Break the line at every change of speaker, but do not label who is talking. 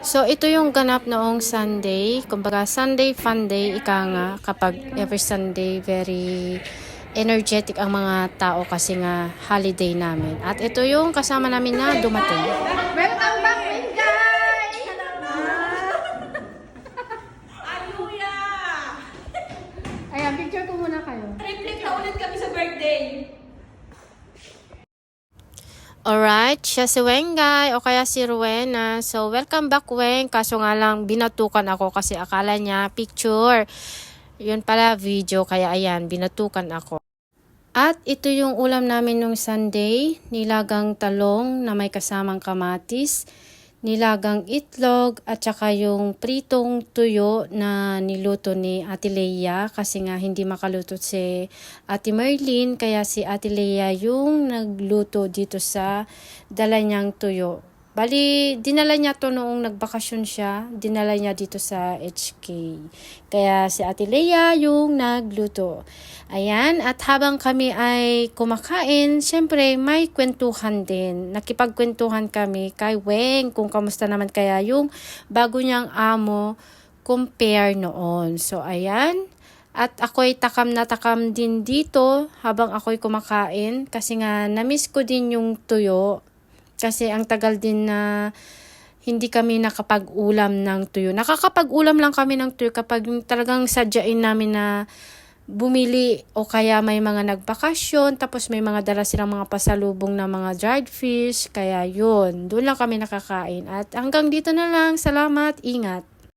So, ito yung ganap noong Sunday. Kumbaga, Sunday fun day, ika nga, kapag every Sunday, very energetic ang mga tao kasi nga holiday namin. At ito yung kasama namin na dumating.
Welcome back, Minjay!
Ayuya!
Ayan, picture ko muna kayo.
Triplet na ulit kami sa birthday.
Alright, siya si Wengay o kaya si Rowena. So, welcome back, Weng. Kaso nga lang, binatukan ako kasi akala niya picture. Yun pala, video. Kaya ayan, binatukan ako. At ito yung ulam namin nung Sunday. Nilagang talong na may kasamang kamatis. Nilagang itlog at saka yung pritong tuyo na niluto ni Ate Leia kasi nga hindi makaluto si Ate Merlin kaya si Ate Leia yung nagluto dito sa dala niyang tuyo. Bali, dinala niya to noong nagbakasyon siya, dinala niya dito sa HK. Kaya si Ate Leia yung nagluto. Ayan, at habang kami ay kumakain, syempre may kwentuhan din. Nakipagkwentuhan kami kay Weng kung kamusta naman kaya yung bago niyang amo compare noon. So, ayan. At ako'y takam na takam din dito habang ako'y kumakain kasi nga namiss ko din yung tuyo. Kasi ang tagal din na hindi kami nakapag-ulam ng tuyo. Nakakapag-ulam lang kami ng tuyo kapag talagang sadyain namin na bumili o kaya may mga nagbakasyon tapos may mga dala silang mga pasalubong na mga dried fish. Kaya yun, doon lang kami nakakain. At hanggang dito na lang. Salamat, ingat.